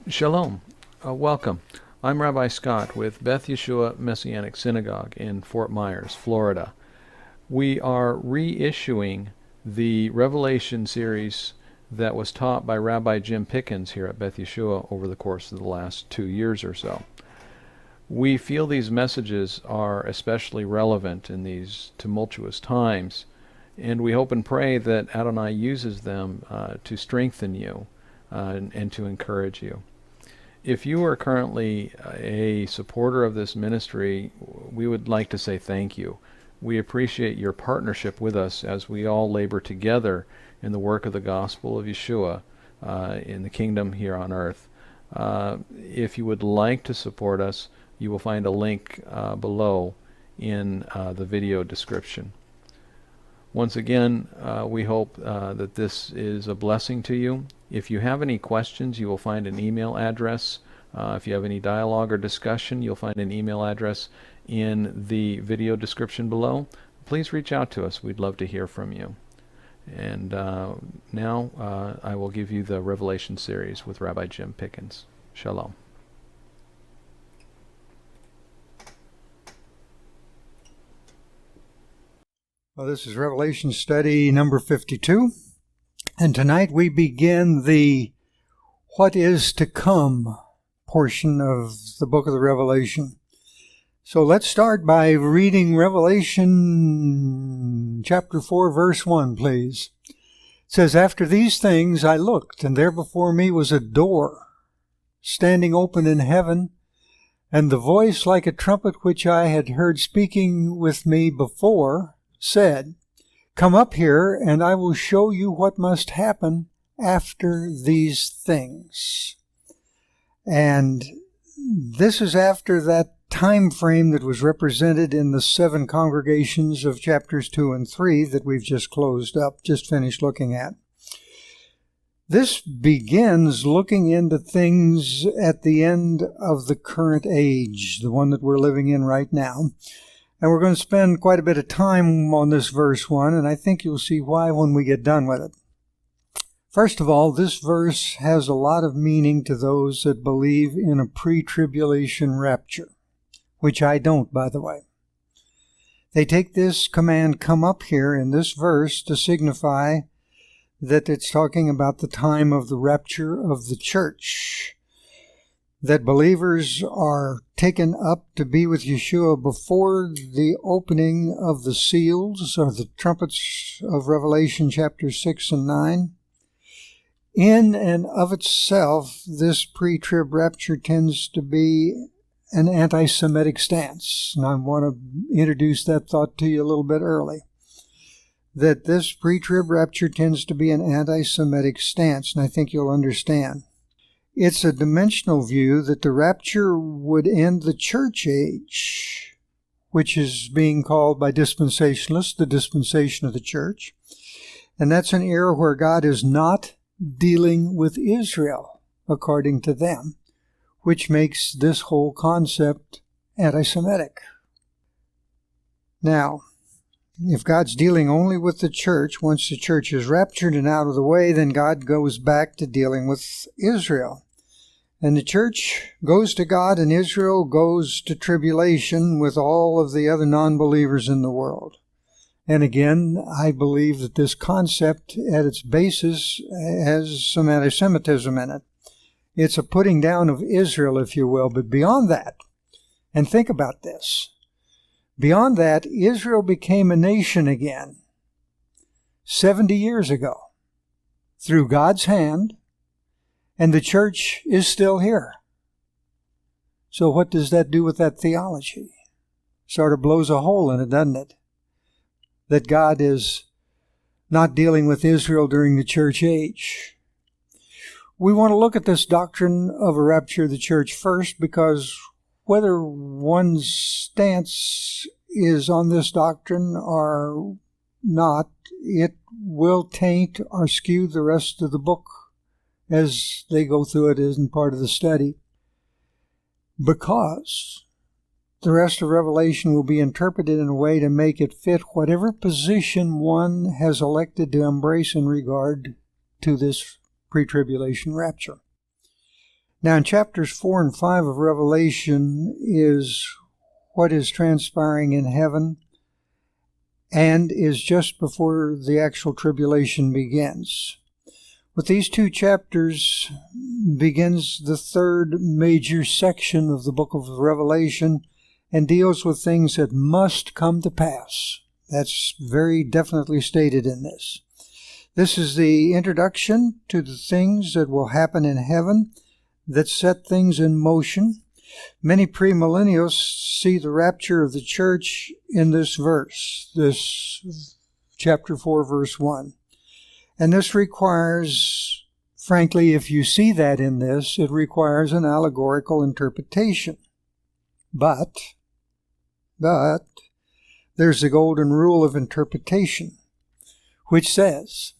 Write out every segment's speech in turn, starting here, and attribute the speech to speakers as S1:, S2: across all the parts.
S1: Shalom. Welcome. I'm Rabbi Scott with Beth Yeshua Messianic Synagogue in Fort Myers, Florida. We are reissuing the Revelation series that was taught by Rabbi Jim Pickens here at Beth Yeshua over the course of the last 2 years or so. We feel these messages are especially relevant in these tumultuous times, and we hope and pray that Adonai uses them to strengthen you and to encourage you. If you are currently a supporter of this ministry, we would like to say thank you. We appreciate your partnership with us as we all labor together in the work of the gospel of Yeshua in the kingdom here on earth. If you would like to support us, you will find a link below in the video description. Once again, we hope that this is a blessing to you. If you have any questions, you will find an email address. If you have any dialogue or discussion, you'll find an email address in the video description below. Please reach out to us. We'd love to hear from you. And now I will give you the Revelation series with Rabbi Jim Pickens. Shalom.
S2: Well, this is Revelation study number 52, and tonight we begin the what is to come portion of the book of the Revelation. So let's start by reading Revelation chapter 4, verse 1, please. It says, "After these things I looked, and there before me was a door, standing open in heaven, and the voice like a trumpet which I had heard speaking with me before, said, 'Come up here, and I will show you what must happen after these things.'" And this is after that time frame that was represented in the 7 congregations of chapters 2 and 3 that we've just finished looking at. This begins looking into things at the end of the current age, the one that we're living in right now. And we're going to spend quite a bit of time on this verse 1, and I think you'll see why when we get done with it. First of all, this verse has a lot of meaning to those that believe in a pre-tribulation rapture, which I don't, by the way. They take this command, "come up here," in this verse to signify that it's talking about the time of the rapture of the church, that believers are taken up to be with Yeshua before the opening of the seals or the trumpets of Revelation chapter 6 and 9. In and of itself, this pre-trib rapture tends to be an anti-Semitic stance. And I want to introduce that thought to you a little bit early. That this pre-trib rapture tends to be an anti-Semitic stance, and I think you'll understand. It's a dimensional view that the rapture would end the church age, which is being called by dispensationalists the dispensation of the church. And that's an era where God is not dealing with Israel, according to them, which makes this whole concept anti-Semitic. Now, if God's dealing only with the church, once the church is raptured and out of the way, then God goes back to dealing with Israel. And the church goes to God, and Israel goes to tribulation with all of the other non-believers in the world. And again, I believe that this concept at its basis has some anti-Semitism in it. It's a putting down of Israel, if you will. But beyond that, and think about this, beyond that, Israel became a nation again 70 years ago through God's hand, and the church is still here. So what does that do with that theology? Sort of blows a hole in it, doesn't it? That God is not dealing with Israel during the church age. We want to look at this doctrine of a rapture of the church first, because whether one's stance is on this doctrine or not, it will taint or skew the rest of the book as they go through it as part of the study. Because the rest of Revelation will be interpreted in a way to make it fit whatever position one has elected to embrace in regard to this pre-tribulation rapture. Now in chapters 4 and 5 of Revelation is what is transpiring in heaven and is just before the actual tribulation begins. With these two chapters begins the third major section of the book of Revelation and deals with things that must come to pass. That's very definitely stated in this. This is the introduction to the things that will happen in heaven that set things in motion. Many premillennials see the rapture of the church in this verse, this chapter 4, verse 1. And this requires, frankly, if you see that in this, it requires an allegorical interpretation. But there's the golden rule of interpretation, which says,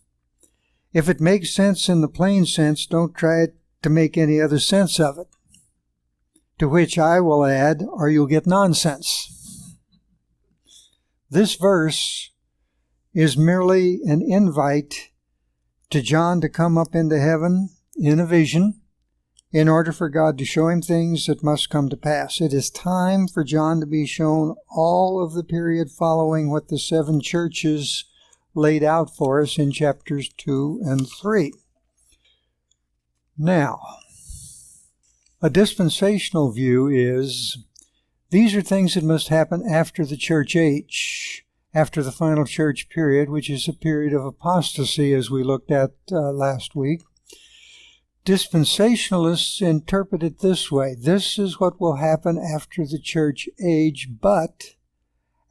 S2: if it makes sense in the plain sense, don't try to make any other sense of it. To which I will add, or you'll get nonsense. This verse is merely an invite to John to come up into heaven in a vision in order for God to show him things that must come to pass. It is time for John to be shown all of the period following what the seven churches laid out for us in chapters 2 and 3. Now, a dispensational view is these are things that must happen after the church age, after the final church period, which is a period of apostasy, as we looked at last week. Dispensationalists interpret it this way. This is what will happen after the church age, but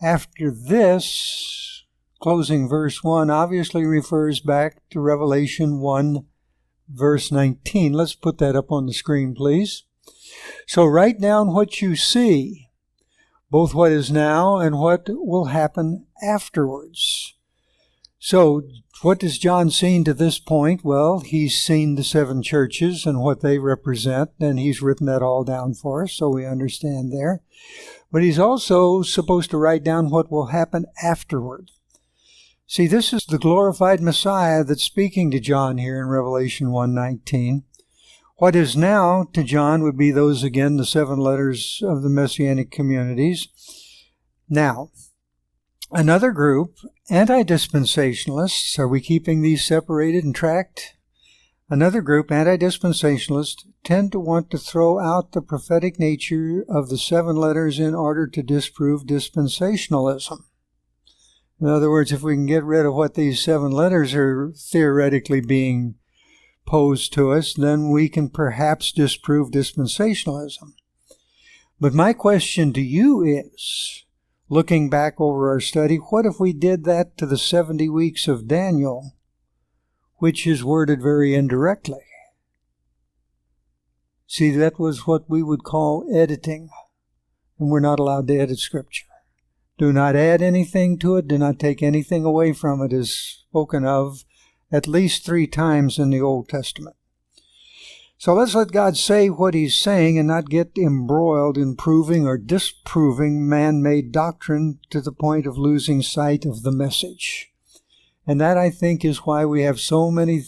S2: after this, closing verse 1 obviously refers back to Revelation 1, verse 19. Let's put that up on the screen, please. So write down what you see, both what is now and what will happen afterwards. So, what has John seen to this point? Well, he's seen the seven churches and what they represent, and he's written that all down for us, so we understand there. But he's also supposed to write down what will happen afterward. See, this is the glorified Messiah that's speaking to John here in Revelation 1:19. What is now to John would be those, again, the seven letters of the Messianic communities. Now, another group, anti-dispensationalists, are we keeping these separated and tracked? Another group, anti-dispensationalists, tend to want to throw out the prophetic nature of the seven letters in order to disprove dispensationalism. In other words, if we can get rid of what these seven letters are theoretically being posed to us, then we can perhaps disprove dispensationalism. But my question to you is, looking back over our study, what if we did that to the 70 weeks of Daniel, which is worded very indirectly? See, that was what we would call editing, and we're not allowed to edit Scripture. Do not add anything to it, do not take anything away from it, is spoken of at least 3 times in the Old Testament. So let's let God say what He's saying and not get embroiled in proving or disproving man-made doctrine to the point of losing sight of the message. And that, I think, is why we have so many,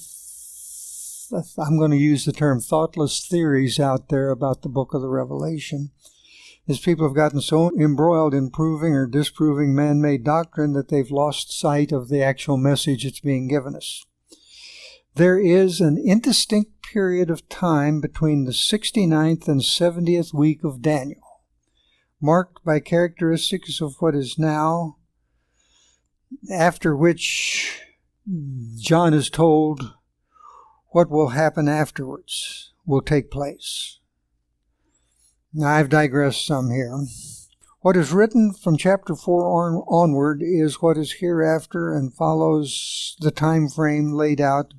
S2: I'm going to use the term thoughtless theories out there about the book of the Revelation, is people have gotten so embroiled in proving or disproving man-made doctrine that they've lost sight of the actual message that's being given us. There is an indistinct period of time between the 69th and 70th week of Daniel, marked by characteristics of what is now, after which John is told what will happen afterwards will take place. Now, I've digressed some here. What is written from chapter 4 onward is what is hereafter and follows the time frame laid out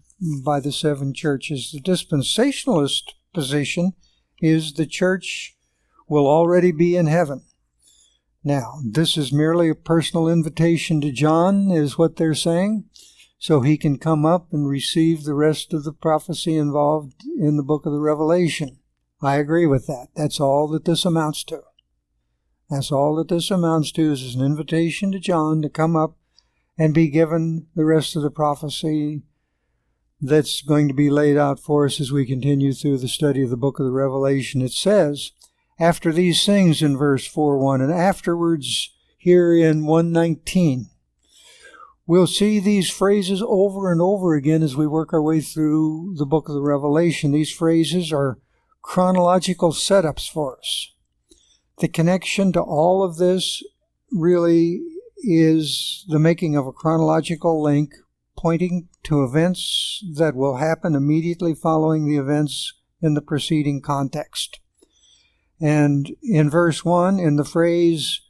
S2: by the 7 churches. The dispensationalist position is the church will already be in heaven. Now, this is merely a personal invitation to John, is what they're saying, so he can come up and receive the rest of the prophecy involved in the book of the Revelation. I agree with that. That's all that this amounts to. That's all that this amounts to, is an invitation to John to come up and be given the rest of the prophecy that's going to be laid out for us as we continue through the study of the book of the Revelation. It says, after these things in verse 4:1, and afterwards here in 1:19. We'll see these phrases over and over again as we work our way through the book of the Revelation. These phrases are chronological setups for us. The connection to all of this really is the making of a chronological link pointing to events that will happen immediately following the events in the preceding context. And in verse 1, in the phrase,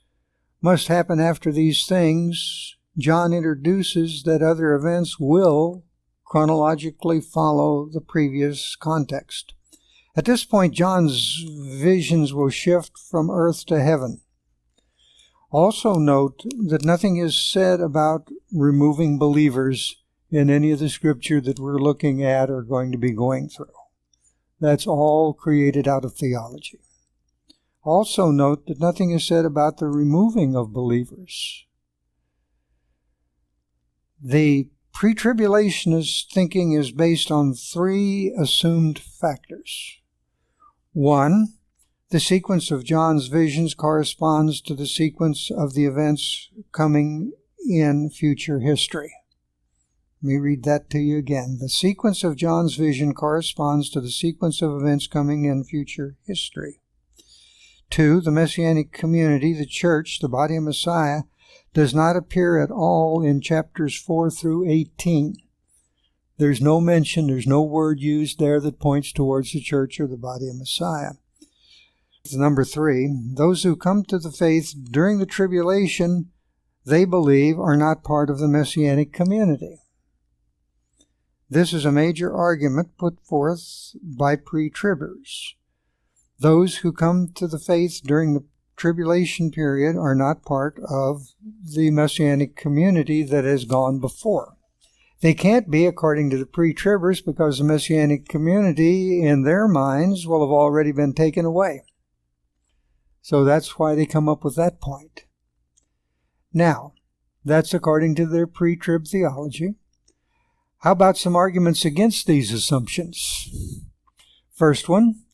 S2: must happen after these things, John introduces that other events will chronologically follow the previous context. At this point, John's visions will shift from earth to heaven. Also note that nothing is said about removing believers in any of the scripture that we're looking at or going to be going through. That's all created out of theology. Also note that nothing is said about the removing of believers. The pre-tribulationist thinking is based on three assumed factors. One, the sequence of John's visions corresponds to the sequence of the events coming in future history. Let me read that to you again. The sequence of John's vision corresponds to the sequence of events coming in future history. Two, the Messianic community, the church, the body of Messiah, does not appear at all in chapters 4 through 18. There's no mention, there's no word used there that points towards the church or the body of Messiah. Number 3, those who come to the faith during the tribulation, they believe, are not part of the Messianic community. This is a major argument put forth by pre-tribbers. Those who come to the faith during the tribulation period are not part of the Messianic community that has gone before. They can't be, according to the pre-tribbers, because the Messianic community, in their minds, will have already been taken away. So that's why they come up with that point. Now, that's according to their pre-trib theology. How about some arguments against these assumptions? First one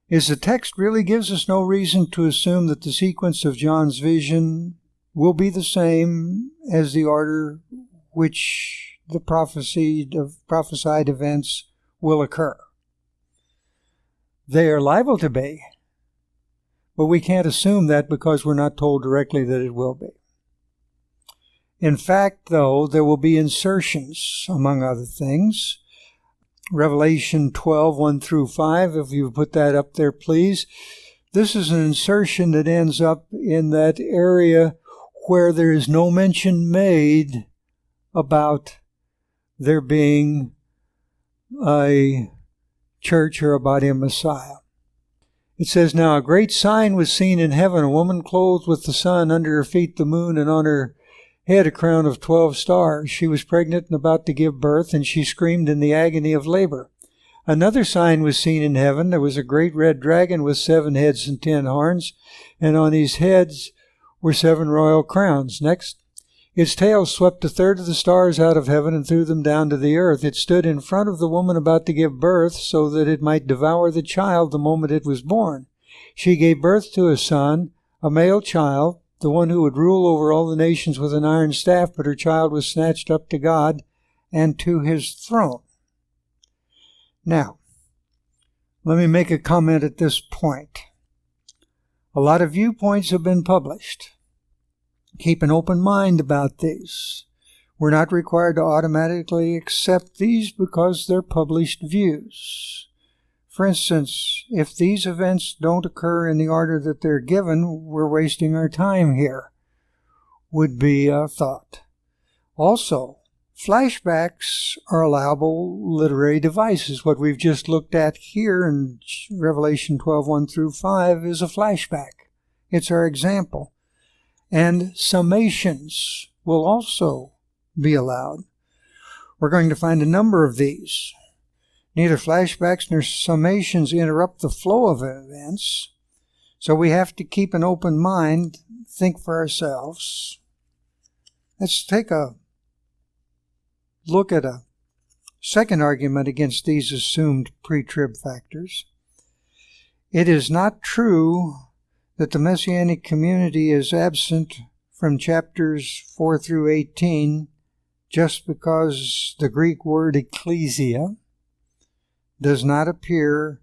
S2: is the text really gives us no reason to assume that the sequence of John's vision will be the same as the order which the prophesied events will occur. They are liable to be, but we can't assume that because we're not told directly that it will be. In fact, though, there will be insertions, among other things. Revelation 12, 1 through 5, if you put that up there, please. This is an insertion that ends up in that area where there is no mention made about there being a church or a body of Messiah. It says, now a great sign was seen in heaven, a woman clothed with the sun, under her feet the moon, and on her head a crown of 12 stars. She was pregnant and about to give birth, and she screamed in the agony of labor. Another sign was seen in heaven. There was a great red dragon with 7 heads and 10 horns, and on his heads were 7 royal crowns. Next, its tail swept a third of the stars out of heaven and threw them down to the earth. It stood in front of the woman about to give birth so that it might devour the child the moment it was born. She gave birth to a son, a male child, the one who would rule over all the nations with an iron staff, but her child was snatched up to God and to his throne. Now, let me make a comment at this point. A lot of viewpoints have been published. Keep an open mind about these. We're not required to automatically accept these because they're published views. For instance, if these events don't occur in the order that they're given, we're wasting our time here, would be a thought. Also, flashbacks are allowable literary devices. What we've just looked at here in Revelation 12, 1 through 5 is a flashback. It's our example. And summations will also be allowed. We're going to find a number of these. Neither flashbacks nor summations interrupt the flow of events, so we have to keep an open mind, think for ourselves. Let's take a look at a Second argument against these assumed pre-trib factors. It is not true that the Messianic community is absent from chapters 4 through 18 just because the Greek word ecclesia does not appear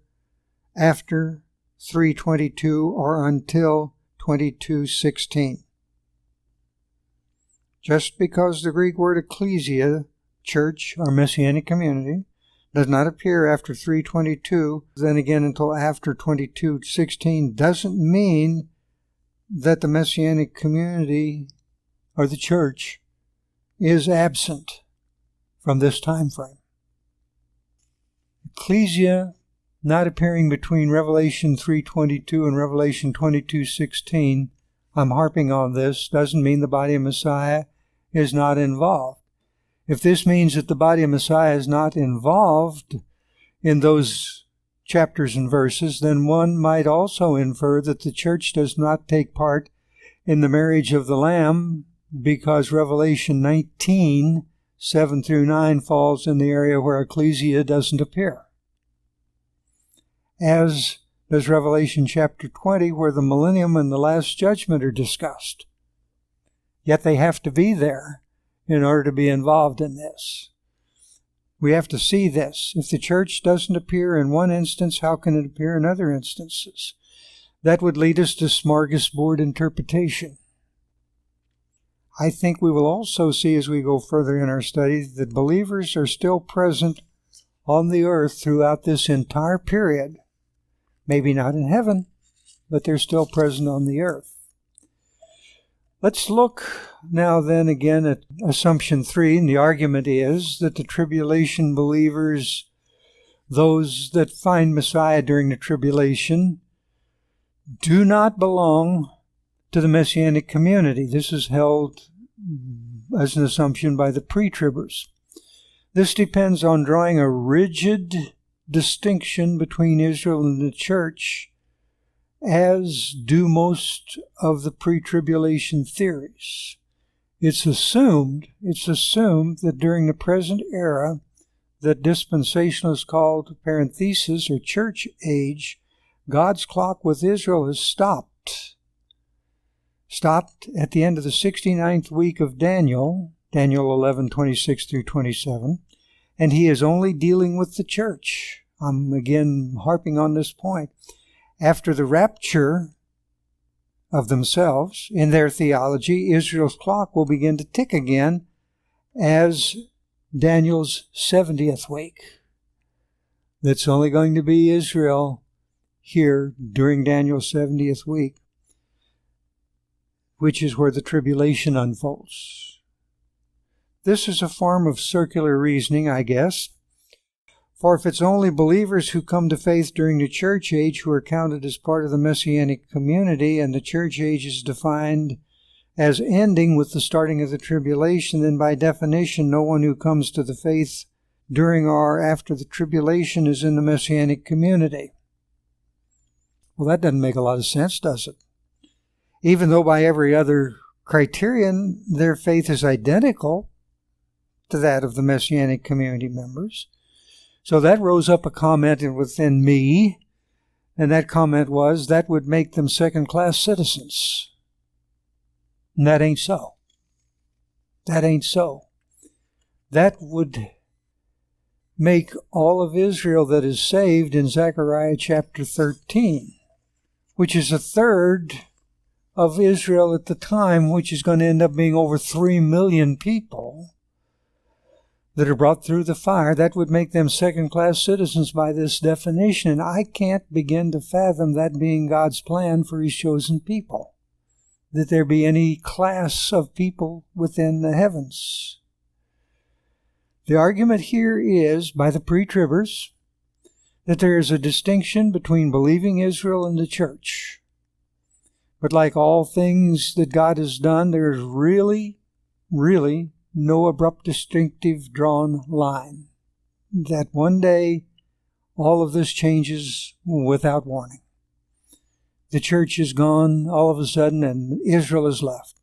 S2: after 322 or until 22:16. Just because the Greek word ecclesia, church or Messianic community, does not appear after 322, then again until after 22:16, doesn't mean that the Messianic community or the church is absent from this time frame. Ecclesia not appearing between Revelation 3:22 and Revelation 22:16, I'm harping on this, doesn't mean the body of Messiah is not involved. If this means that the body of Messiah is not involved in those chapters and verses, then one might also infer that the church does not take part in the marriage of the Lamb because Revelation 19, 7 through 9 falls in the area where ecclesia doesn't appear. As does Revelation chapter 20, where the millennium and the last judgment are discussed. Yet they have to be there in order to be involved in this. We have to see this. If the church doesn't appear in one instance, how can it appear in other instances? That would lead us to smorgasbord interpretation. I think we will also see as we go further in our study that believers are still present on the earth throughout this entire period. Maybe not in heaven, but they're still present on the earth. Let's look now then again at Assumption 3, and the argument is that the tribulation believers, those that find Messiah during the tribulation, do not belong to the Messianic community. This is held as an assumption by the pre-tribbers. This depends on drawing a rigid distinction between Israel and the church, as do most of the pre-tribulation theories. It's assumed that during the present era that dispensationalists called parenthesis or church age, God's clock with Israel has stopped. Stopped at the end of the 69th week of Daniel 11:26 through 27, and he is only dealing with the church. I'm again harping on this point. After the rapture of themselves, in their theology, Israel's clock will begin to tick again as Daniel's 70th week. That's only going to be Israel here during Daniel's 70th week, which is where the tribulation unfolds. This is a form of circular reasoning, I guess. For if it's only believers who come to faith during the church age who are counted as part of the Messianic community, and the church age is defined as ending with the starting of the tribulation, then by definition no one who comes to the faith during or after the tribulation is in the Messianic community. Well, that doesn't make a lot of sense, does it? Even though by every other criterion their faith is identical to that of the Messianic community members. So that rose up a comment within me, and that comment was that would make them second-class citizens. And that ain't so. That ain't so. That would make all of Israel that is saved in Zechariah chapter 13, which is a third of Israel at the time, which is going to end up being over 3 million people that are brought through the fire. That would make them second-class citizens by this definition. And I can't begin to fathom that being God's plan for His chosen people, that there be any class of people within the heavens. The argument here is, by the pre-tribbers, that there is a distinction between believing Israel and the church. But like all things that God has done, there is really no abrupt distinctive drawn line. That one day all of this changes without warning. The church is gone all of a sudden and Israel is left.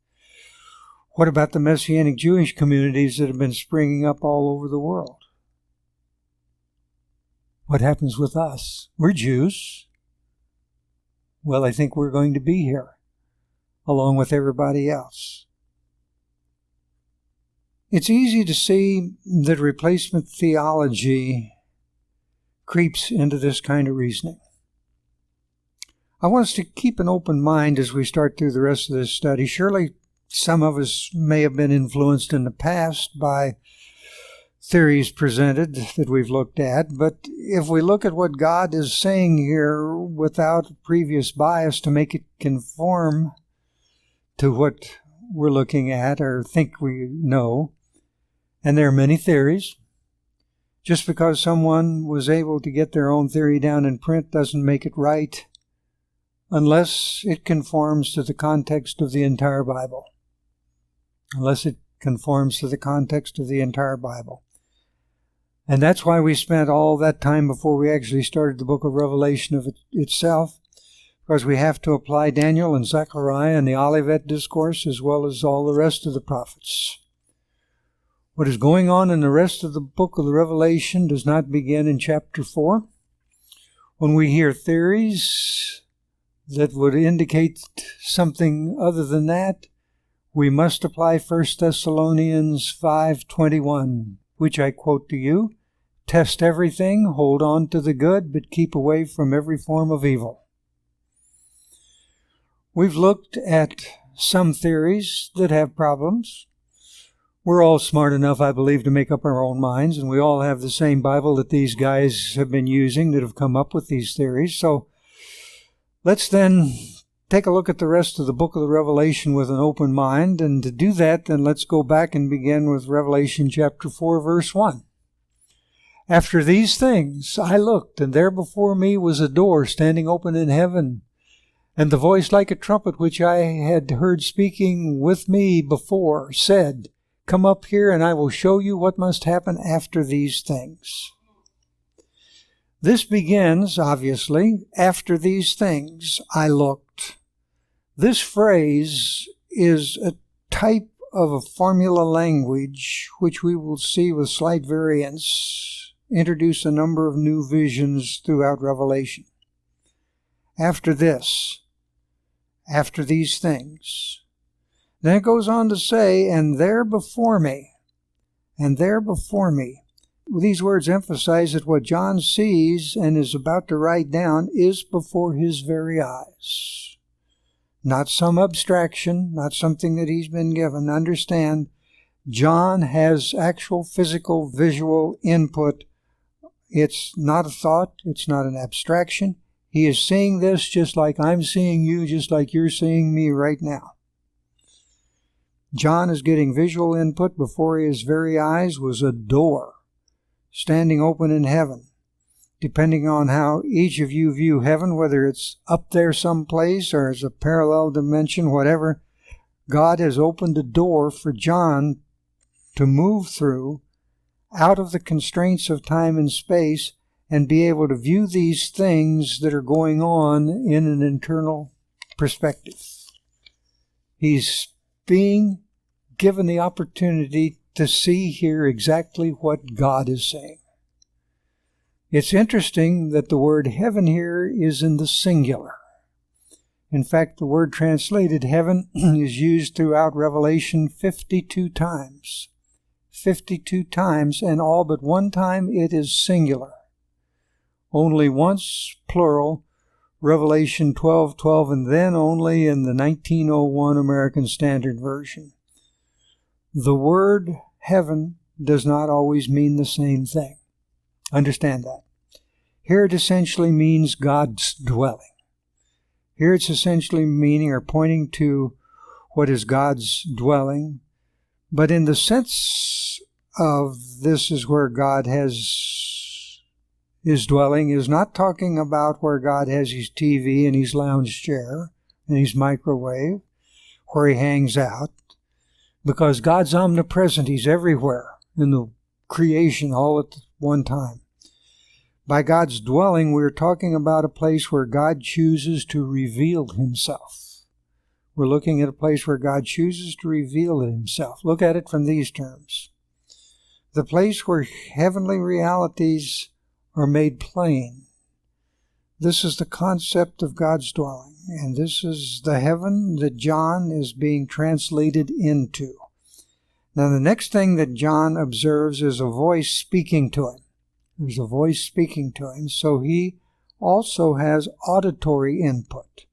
S2: What about the Messianic Jewish communities that have been springing up all over the world? What happens with us? We're Jews. Well, I think we're going to be here, along with everybody else. It's easy to see that replacement theology creeps into this kind of reasoning. I want us to keep an open mind as we start through the rest of this study. Surely some of us may have been influenced in the past by theories presented that we've looked at, but if we look at what God is saying here without previous bias to make it conform to what we're looking at or think we know, and there are many theories, just because someone was able to get their own theory down in print doesn't make it right unless it conforms to the context of the entire Bible. Unless it conforms to the context of the entire Bible. And that's why we spent all that time before we actually started the book of Revelation of itself, because we have to apply Daniel and Zechariah and the Olivet Discourse as well as all the rest of the prophets. What is going on in the rest of the book of the Revelation does not begin in chapter 4. When we hear theories that would indicate something other than that, we must apply 1 Thessalonians 5:21, which I quote to you, "Test everything, hold on to the good, but keep away from every form of evil." We've looked at some theories that have problems. We're all smart enough, I believe, to make up our own minds, and we all have the same Bible that these guys have been using that have come up with these theories. So let's then take a look at the rest of the book of the Revelation with an open mind, and to do that, then let's go back and begin with Revelation chapter 4, verse 1. "After these things I looked, and there before me was a door standing open in heaven, and the voice like a trumpet which I had heard speaking with me before said, 'Come up here, and I will show you what must happen after these things.'" This begins, obviously, "After these things I looked." This phrase is a type of a formula language which we will see with slight variance introduce a number of new visions throughout Revelation. After this, after these things. Then it goes on to say, "And there before me," and there before me. These words emphasize that what John sees and is about to write down is before his very eyes. Not some abstraction, not something that he's been given. Understand, John has actual physical, visual input. It's not a thought. It's not an abstraction. He is seeing this just like I'm seeing you, just like you're seeing me right now. John is getting visual input. Before his very eyes was a door standing open in heaven. Depending on how each of you view heaven, whether it's up there someplace or as a parallel dimension, whatever, God has opened a door for John to move through out of the constraints of time and space and be able to view these things that are going on in an internal perspective. He's being given the opportunity to see here exactly what God is saying. It's interesting that the word heaven here is in the singular. In fact, the word translated heaven is used throughout Revelation 52 times. 52 times, and all but one time it is singular. Only once plural, Revelation 12:12, and then only in the 1901 American Standard Version. The word heaven does not always mean the same thing. Understand that. Here it essentially means God's dwelling. Here it's essentially meaning or pointing to what is God's dwelling. But in the sense of this is where God has his dwelling, is not talking about where God has his TV and his lounge chair and his microwave, where he hangs out. Because God's omnipresent, he's everywhere in the creation all at one time. By God's dwelling, we're talking about a place where God chooses to reveal himself. We're looking at a place where God chooses to reveal himself. Look at it from these terms. The place where heavenly realities are made plain. This is the concept of God's dwelling, and this is the heaven that John is being translated into. Now, the next thing that John observes is a voice speaking to him. There's a voice speaking to him, so he also has auditory input.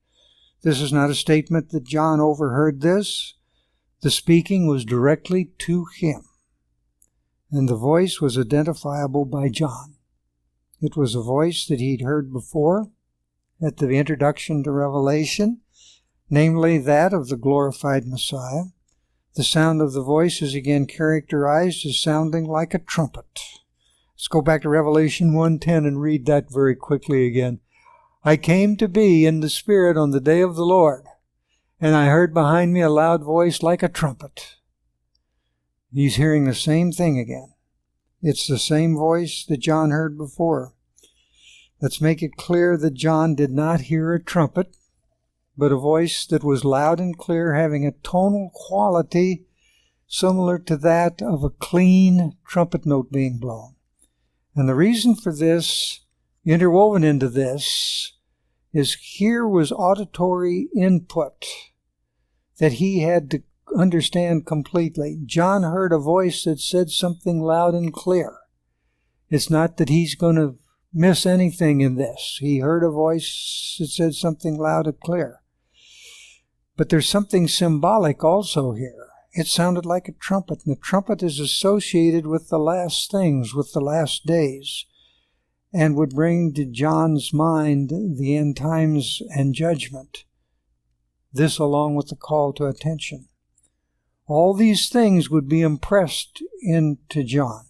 S2: This is not a statement that John overheard this. The speaking was directly to him, and the voice was identifiable by John. It was a voice that he'd heard before at the introduction to Revelation, namely that of the glorified Messiah. The sound of the voice is again characterized as sounding like a trumpet. Let's go back to Revelation 1:10 and read that very quickly again. I came to be in the Spirit on the day of the Lord, and I heard behind me a loud voice like a trumpet. He's hearing the same thing again. It's the same voice that John heard before. Let's make it clear that John did not hear a trumpet, but a voice that was loud and clear, having a tonal quality similar to that of a clean trumpet note being blown. And the reason for this, interwoven into this, is here was auditory input that he had to understand completely. John heard a voice that said something loud and clear. It's not that he's going to miss anything in this. He heard a voice that said something loud and clear. But there's something symbolic also here. It sounded like a trumpet, and the trumpet is associated with the last things, with the last days, and would bring to John's mind the end times and judgment. This along with the call to attention. All these things would be impressed into John.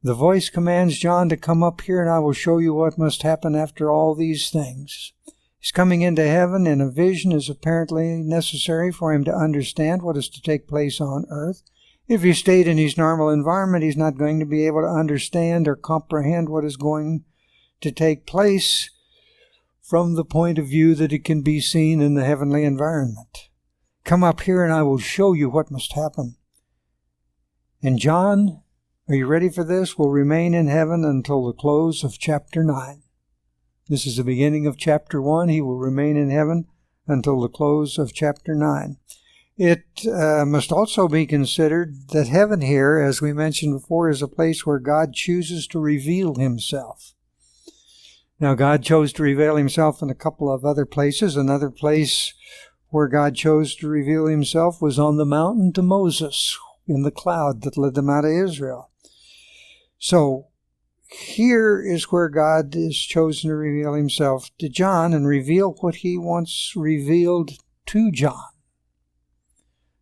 S2: The voice commands John to come up here, and I will show you what must happen after all these things. He's coming into heaven, and a vision is apparently necessary for him to understand what is to take place on earth. If he stayed in his normal environment, he's not going to be able to understand or comprehend what is going to take place from the point of view that it can be seen in the heavenly environment. Come up here, and I will show you what must happen. And John, are you ready for this? Will remain in heaven until the close of chapter 9. This is the beginning of chapter 1. He will remain in heaven until the close of chapter 9. It must also be considered that heaven here, as we mentioned before, is a place where God chooses to reveal himself. Now, God chose to reveal himself in a couple of other places. Another place where God chose to reveal himself was on the mountain to Moses, in the cloud that led them out of Israel. So, here is where God is chosen to reveal himself to John and reveal what he wants revealed to John.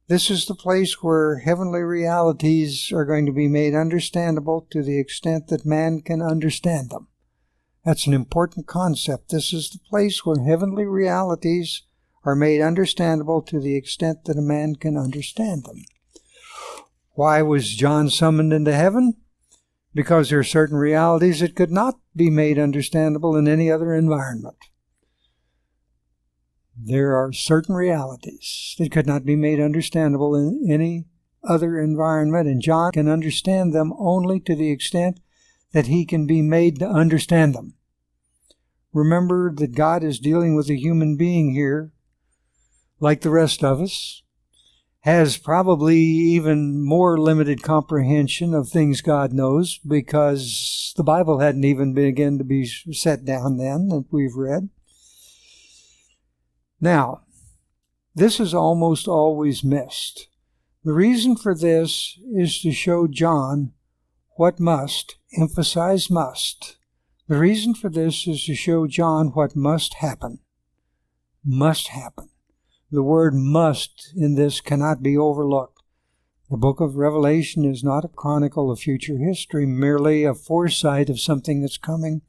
S2: This is the place where heavenly realities are going to be made understandable to the extent that man can understand them. That's an important concept. This is the place where heavenly realities are made understandable to the extent that a man can understand them. Why was John summoned into heaven? Because there are certain realities that could not be made understandable in any other environment. There are certain realities that could not be made understandable in any other environment, and John can understand them only to the extent that he can be made to understand them. Remember that God is dealing with a human being here, like the rest of us, has probably even more limited comprehension of things God knows, because the Bible hadn't even begun to be set down then that we've read. Now, this is almost always missed. The reason for this is to show John what must, emphasize must. The reason for this is to show John what must happen. Must happen. The word must in this cannot be overlooked. The book of Revelation is not a chronicle of future history, merely a foresight of something that's coming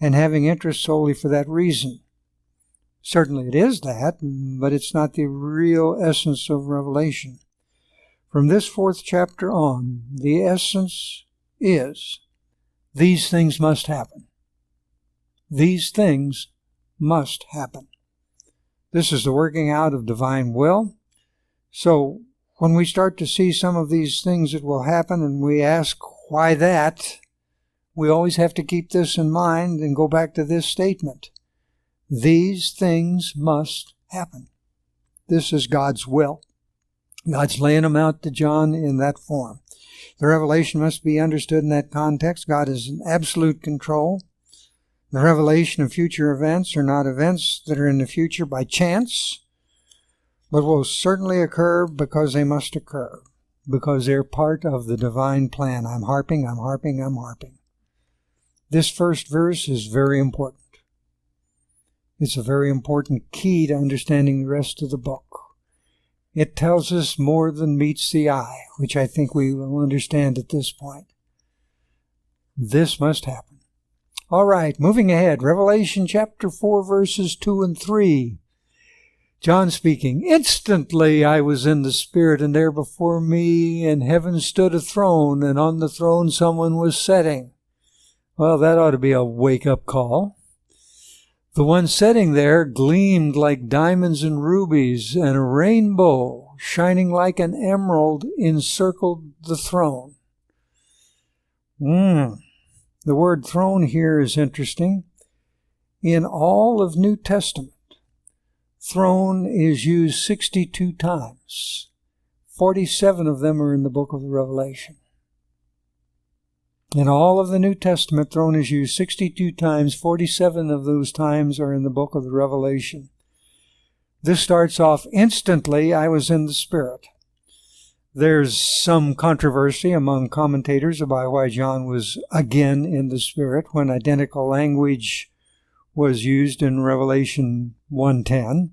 S2: and having interest solely for that reason. Certainly it is that, but it's not the real essence of Revelation. From this 4th chapter on, the essence is these things must happen. These things must happen. This is the working out of divine will. So when we start to see some of these things that will happen and we ask why that, we always have to keep this in mind and go back to this statement. These things must happen. This is God's will. God's laying them out to John in that form. The revelation must be understood in that context. God is in absolute control. The revelation of future events are not events that are in the future by chance, but will certainly occur because they must occur, because they're part of the divine plan. I'm harping. This first verse is very important. It's a very important key to understanding the rest of the book. It tells us more than meets the eye, which I think we will understand at this point. This must happen. All right, moving ahead. Revelation chapter 4, verses 2 and 3. John speaking, "Instantly I was in the Spirit, and there before me in heaven stood a throne, and on the throne someone was sitting." Well, that ought to be a wake-up call. The one sitting there gleamed like diamonds and rubies, and a rainbow, shining like an emerald, encircled the throne. The word throne here is interesting. In all of New Testament, throne is used 62 times. 47 of them are in the book of Revelation. In all of the New Testament, throne is used 62 times. 47 of those times are in the book of the Revelation. This starts off, "Instantly I was in the Spirit." There's some controversy among commentators about why John was again in the Spirit when identical language was used in Revelation 1:10.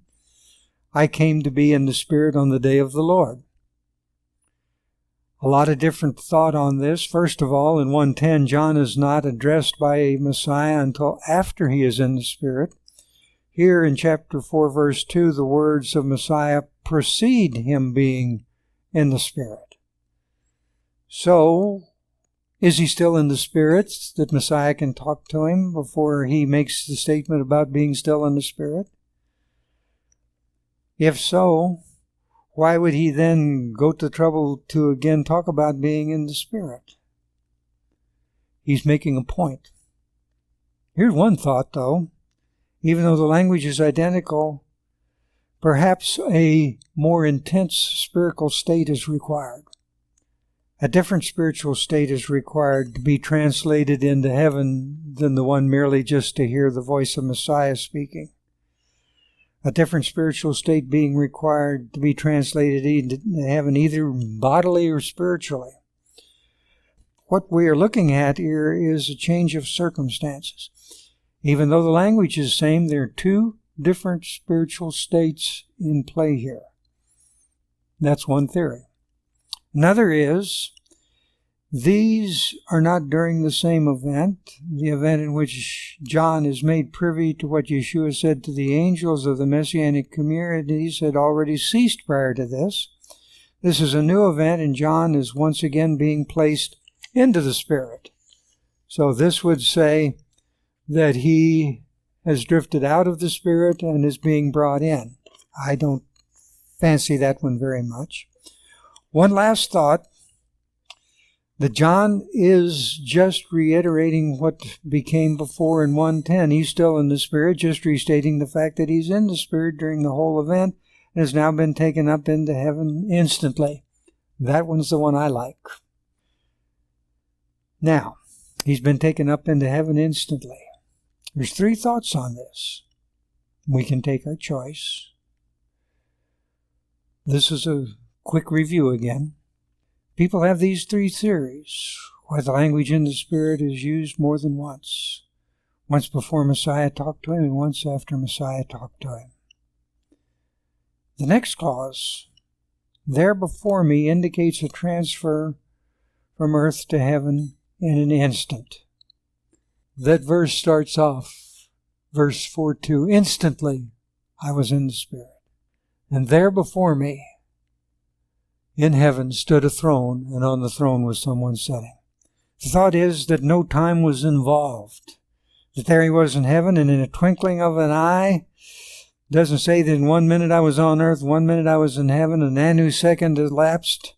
S2: "I came to be in the Spirit on the day of the Lord." A lot of different thought on this. First of all, in 1:10, John is not addressed by a Messiah until after he is in the Spirit. Here in chapter 4, verse 2, the words of Messiah precede him being in the Spirit. So, is he still in the Spirit that Messiah can talk to him before he makes the statement about being still in the Spirit? If so, why would he then go to trouble to again talk about being in the Spirit? He's making a point. Here's one thought, though. Even though the language is identical, perhaps a more intense spiritual state is required. A different spiritual state is required to be translated into heaven than the one merely just to hear the voice of Messiah speaking. A different spiritual state being required to be translated into heaven, either bodily or spiritually. What we are looking at here is a change of circumstances. Even though the language is the same, there are two different spiritual states in play here. That's one theory. Another is, these are not during the same event, the event in which John is made privy to what Yeshua said to the angels of the Messianic communities had already ceased prior to this. This is a new event, and John is once again being placed into the Spirit. So this would say that he has drifted out of the Spirit and is being brought in. I don't fancy that one very much. One last thought, that John is just reiterating what became before in 1:10. He's still in the Spirit, just restating the fact that he's in the Spirit during the whole event and has now been taken up into heaven instantly. That one's the one I like. Now, he's been taken up into heaven instantly. There's three thoughts on this. We can take our choice. This is a quick review again. People have these three theories why the language in the Spirit is used more than once. Once before Messiah talked to him and once after Messiah talked to him. The next clause, "there before me," indicates a transfer from earth to heaven in an instant. That verse starts off, verse 4:2, "Instantly I was in the Spirit, and there before me in heaven stood a throne, and on the throne was someone sitting." The thought is that no time was involved. That there he was in heaven, and in a twinkling of an eye, it doesn't say that in 1 minute I was on earth, 1 minute I was in heaven, and a nanosecond elapsed.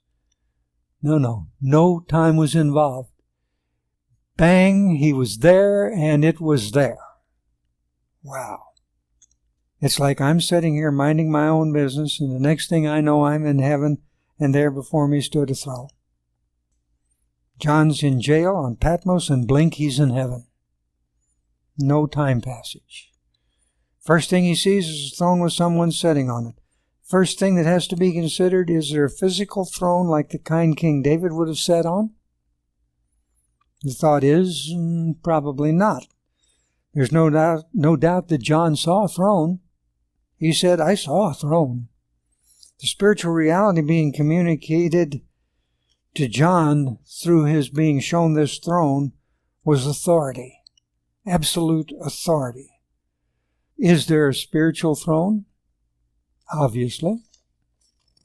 S2: No time was involved. Bang, he was there, and it was there. Wow. It's like I'm sitting here minding my own business, and the next thing I know, I'm in heaven, and there before me stood a throne. John's in jail on Patmos, and blink, he's in heaven. No time passage. First thing he sees is a throne with someone sitting on it. First thing that has to be considered, is there a physical throne like the kind King David would have sat on? The thought is, probably not. There's no doubt that John saw a throne. He said, I saw a throne. The spiritual reality being communicated to John through his being shown this throne was authority, absolute authority. Is there a spiritual throne? Obviously,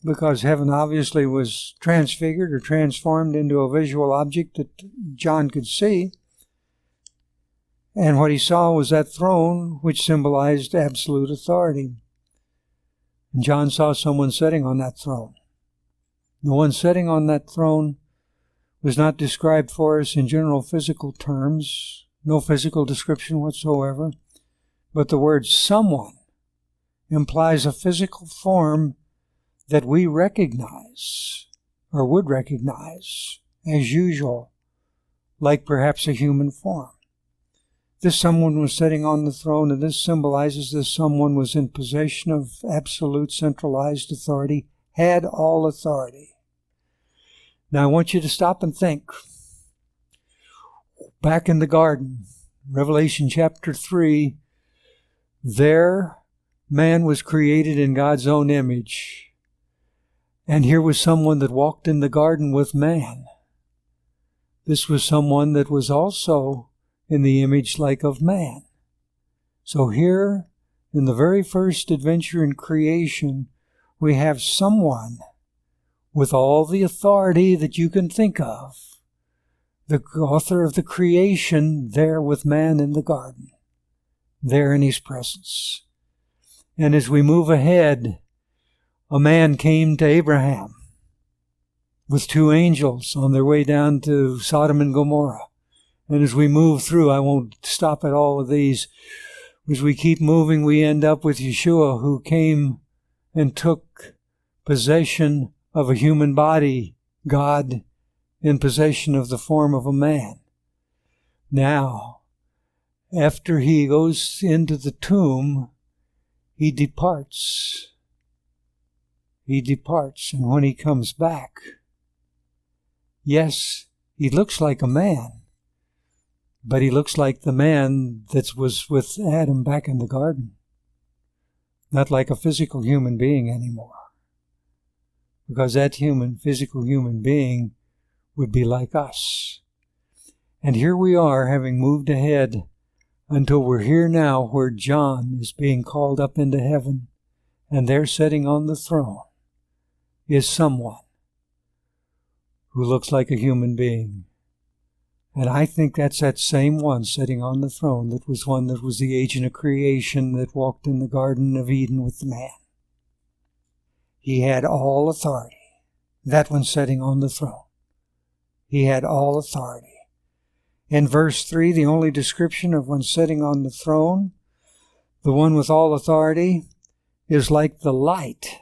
S2: because heaven obviously was transfigured or transformed into a visual object that John could see. And what he saw was that throne which symbolized absolute authority. And John saw someone sitting on that throne. The one sitting on that throne was not described for us in general physical terms, no physical description whatsoever, but the word someone implies a physical form that we recognize, or would recognize, as usual, like perhaps a human form. This someone was sitting on the throne, and this symbolizes this someone was in possession of absolute centralized authority, had all authority. Now I want you to stop and think. Back in the garden, Revelation chapter 3, there man was created in God's own image. And here was someone that walked in the garden with man. This was someone that was also in the image like of man. So here, in the very first adventure in creation, we have someone with all the authority that you can think of, the author of the creation, there with man in the garden, there in his presence. And as we move ahead, a man came to Abraham with two angels on their way down to Sodom and Gomorrah. And as we move through, I won't stop at all of these. As we keep moving, we end up with Yeshua, who came and took possession of a human body, God in possession of the form of a man. Now, after he goes into the tomb, he departs. He departs, and when he comes back, yes, he looks like a man, but he looks like the man that was with Adam back in the garden. Not like a physical human being anymore. Because that physical human being would be like us. And here we are, having moved ahead until we're here now where John is being called up into heaven, and there sitting on the throne is someone who looks like a human being. And I think that's that same one sitting on the throne that was one that was the agent of creation that walked in the Garden of Eden with the man. He had all authority. That one sitting on the throne. He had all authority. In verse 3, the only description of one sitting on the throne, the one with all authority, is like the light.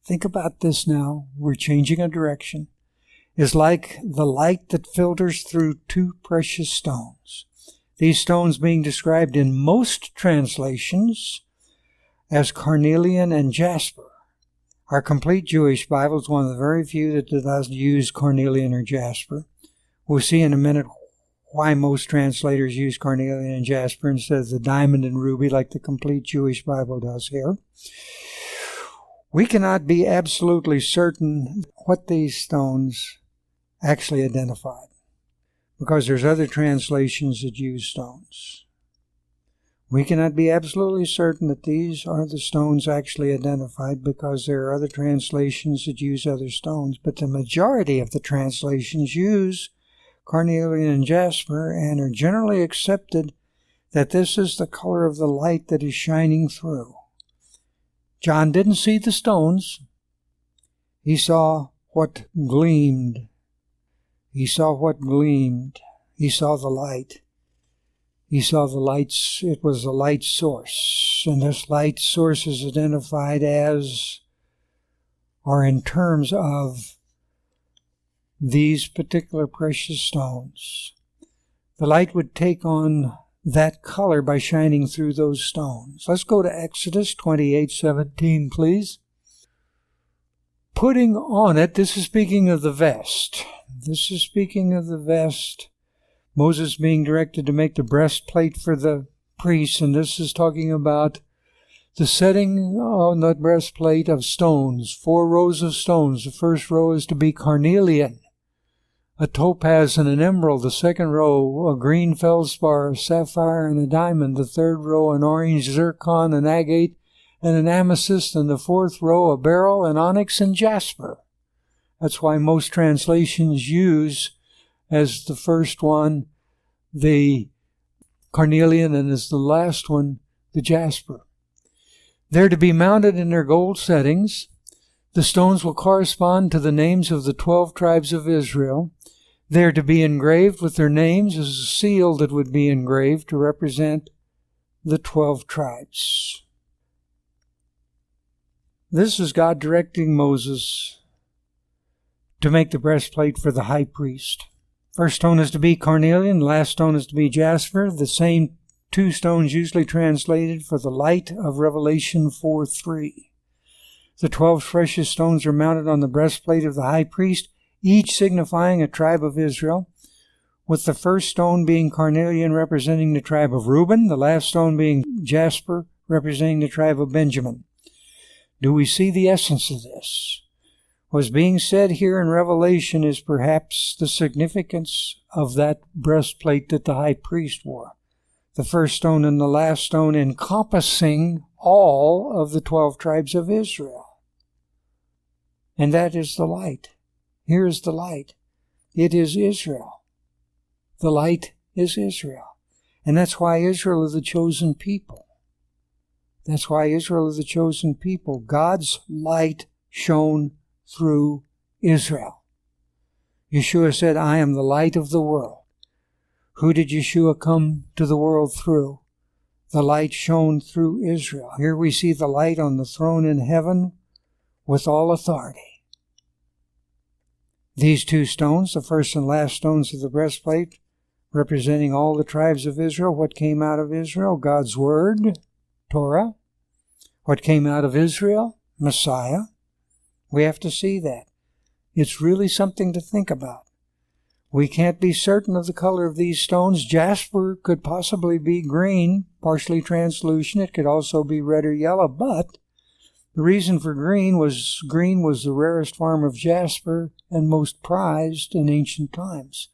S2: Think about this now. We're changing a direction. Is like the light that filters through two precious stones. These stones being described in most translations as carnelian and jasper. Our complete Jewish Bible is one of the very few that does use carnelian or jasper. We'll see in a minute why most translators use carnelian and jasper instead of the diamond and ruby like the complete Jewish Bible does here. We cannot be absolutely certain what these stones actually identified, because there's other translations that use stones. We cannot be absolutely certain that these are the stones actually identified, because there are other translations that use other stones, but the majority of the translations use carnelian and jasper and are generally accepted that this is the color of the light that is shining through. John didn't see the stones. He saw what gleamed. He saw what gleamed. he saw the light. He saw the lights. It was a light source. And this light source is identified as, or in terms of, these particular precious stones. The light would take on that color by shining through those stones. Let's go to Exodus 28:17, please. Putting on it, this is speaking of the vest. This is speaking of the vest. Moses being directed to make the breastplate for the priests, and this is talking about the setting on the breastplate of stones, 4 rows of stones. The first row is to be carnelian, a topaz and an emerald. The second row, a green feldspar, a sapphire, and a diamond. The third row, an orange zircon, an agate, and an amethyst. And the fourth row, a beryl, an onyx, and jasper. That's why most translations use as the first one the carnelian, and as the last one the jasper. They're to be mounted in their gold settings. The stones will correspond to the names of the 12 tribes of Israel. They're to be engraved with their names as a seal that would be engraved to represent the 12 tribes. This is God directing Moses to make the breastplate for the high priest. First stone is to be carnelian, last stone is to be jasper, the same 2 stones usually translated for the light of Revelation 4:3. The 12 precious stones are mounted on the breastplate of the high priest, each signifying a tribe of Israel, with the first stone being carnelian representing the tribe of Reuben, the last stone being jasper representing the tribe of Benjamin. Do we see the essence of this? What's being said here in Revelation is perhaps the significance of that breastplate that the high priest wore. The first stone and the last stone encompassing all of the 12 tribes of Israel. And that is the light. Here is the light. It is Israel. The light is Israel. And that's why Israel is the chosen people. That's why Israel is the chosen people. God's light shone through Israel. Yeshua said, I am the light of the world. Who did Yeshua come to the world through? The light shone through Israel. Here we see the light on the throne in heaven with all authority. These 2 stones, the first and last stones of the breastplate, representing all the tribes of Israel. What came out of Israel? God's Word, Torah. What came out of Israel? Messiah. We have to see that. It's really something to think about. We can't be certain of the color of these stones. Jasper could possibly be green, partially translucent. It could also be red or yellow, but the reason for green was the rarest form of jasper and most prized in ancient times.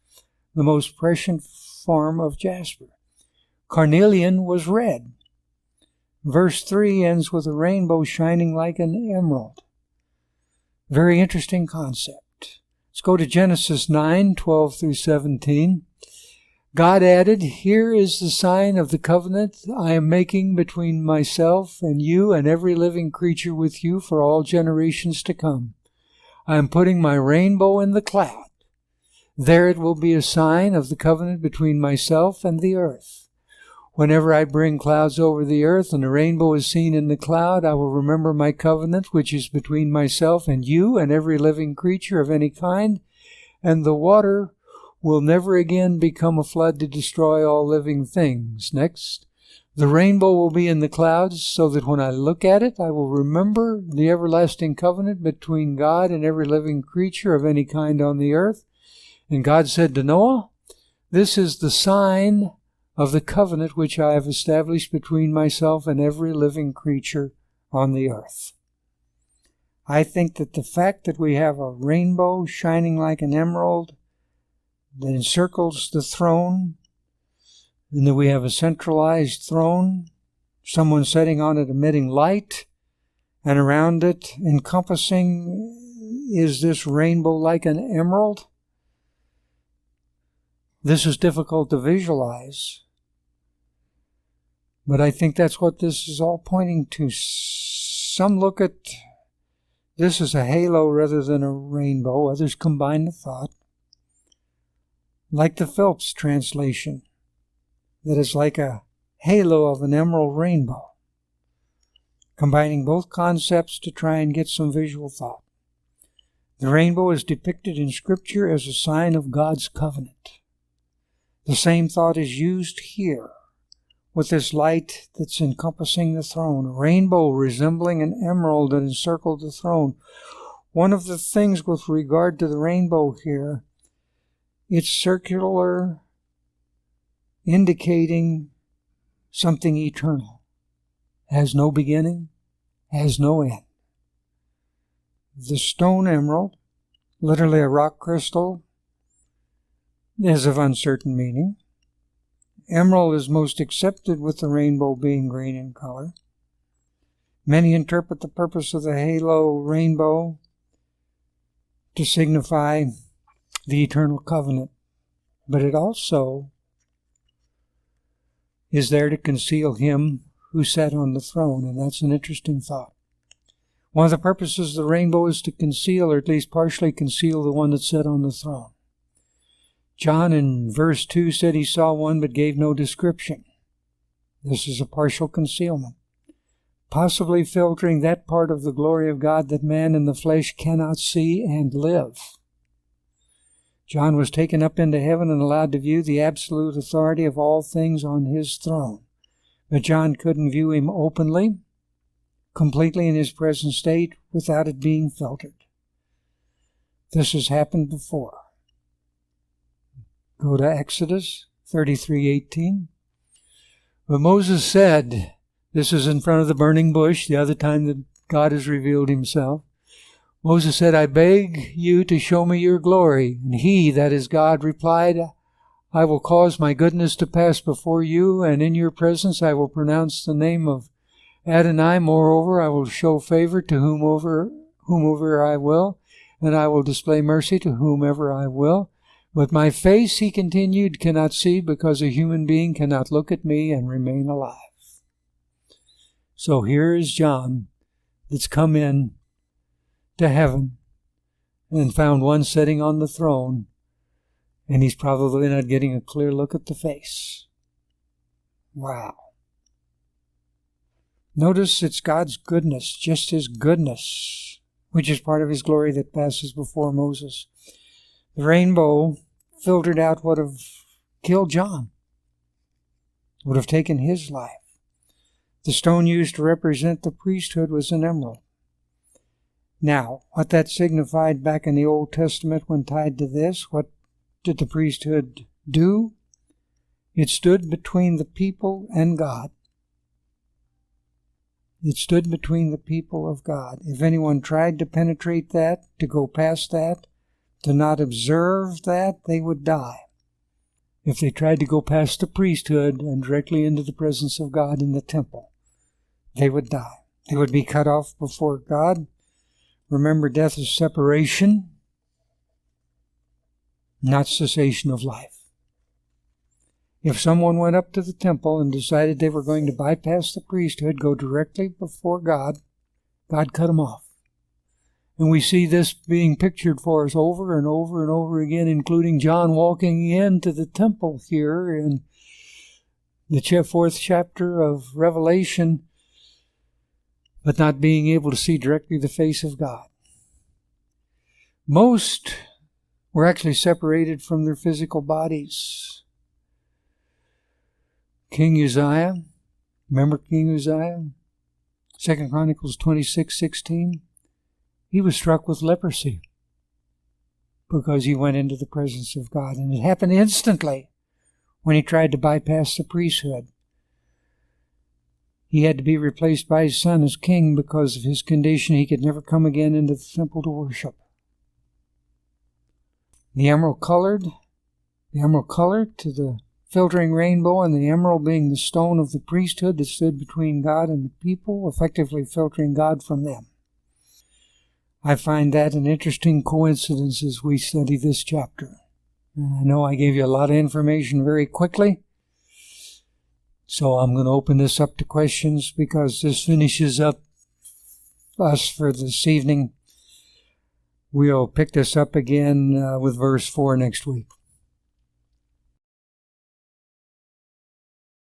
S2: The most precious form of jasper. Carnelian was red. Verse 3 ends with a rainbow shining like an emerald. Very interesting concept. Let's go to Genesis 9:12 through 17. God added, Here is the sign of the covenant I am making between myself and you and every living creature with you for all generations to come. I am putting my rainbow in the cloud. There it will be a sign of the covenant between myself and the earth. Whenever I bring clouds over the earth and a rainbow is seen in the cloud, I will remember my covenant, which is between myself and you and every living creature of any kind, and the water will never again become a flood to destroy all living things. Next, the rainbow will be in the clouds, so that when I look at it, I will remember the everlasting covenant between God and every living creature of any kind on the earth. And God said to Noah, This is the sign of the covenant which I have established between myself and every living creature on the earth. I think that the fact that we have a rainbow shining like an emerald that encircles the throne, and that we have a centralized throne, someone sitting on it emitting light, and around it encompassing is this rainbow like an emerald. This is difficult to visualize, but I think that's what this is all pointing to. Some look at this as a halo rather than a rainbow. Others combine the thought. like the Phelps translation, that is like a halo of an emerald rainbow, combining both concepts to try and get some visual thought. The rainbow is depicted in Scripture as a sign of God's covenant. The same thought is used here with this light that's encompassing the throne, a rainbow resembling an emerald that encircled the throne. One of the things with regard to the rainbow here, it's circular, indicating something eternal, has no beginning, has no end. The stone emerald, literally a rock crystal, is of uncertain meaning. Emerald is most accepted with the rainbow being green in color. Many interpret the purpose of the halo rainbow to signify the eternal covenant, but it also is there to conceal him who sat on the throne, and that's an interesting thought. One of the purposes of the rainbow is to conceal, or at least partially conceal, the one that sat on the throne. John in verse 2 said he saw one but gave no description. This is a partial concealment, possibly filtering that part of the glory of God that man in the flesh cannot see and live. John was taken up into heaven and allowed to view the absolute authority of all things on his throne. But John couldn't view him openly, completely in his present state, without it being filtered. This has happened before. Go to Exodus 33:18. But Moses said, this is in front of the burning bush, the other time that God has revealed himself. Moses said, I beg you to show me your glory. And he, that is God, replied, I will cause my goodness to pass before you, and in your presence I will pronounce the name of Adonai. Moreover, I will show favor to whomever I will, and I will display mercy to whomever I will. But my face, he continued, cannot see, because a human being cannot look at me and remain alive. So here is John that's come in to heaven and found one sitting on the throne, and he's probably not getting a clear look at the face. Wow. Notice it's God's goodness, just his goodness, which is part of his glory that passes before Moses. The rainbow filtered out what would have killed John, would have taken his life. The stone used to represent the priesthood was an emerald. Now, what that signified back in the Old Testament when tied to this, what did the priesthood do? It stood between the people and God. It stood between the people of God. If anyone tried to penetrate that, to go past that, to not observe that, they would die. If they tried to go past the priesthood and directly into the presence of God in the temple, they would die. They would be cut off before God. Remember, death is separation, not cessation of life. If someone went up to the temple and decided they were going to bypass the priesthood, go directly before God, God cut them off. And we see this being pictured for us over and over and over again, including John walking into the temple here in the 4th chapter of Revelation, but not being able to see directly the face of God. Most were actually separated from their physical bodies. King Uzziah, remember King Uzziah? 2 Chronicles 26:16. He was struck with leprosy because he went into the presence of God. And it happened instantly when he tried to bypass the priesthood. He had to be replaced by his son as king because of his condition. He could never come again into the temple to worship. The emerald colored to the filtering rainbow, and the emerald being the stone of the priesthood that stood between God and the people, effectively filtering God from them. I find that an interesting coincidence as we study this chapter. And I know I gave you a lot of information very quickly, so I'm going to open this up to questions because this finishes up us for this evening. We'll pick this up again with verse 4 next week.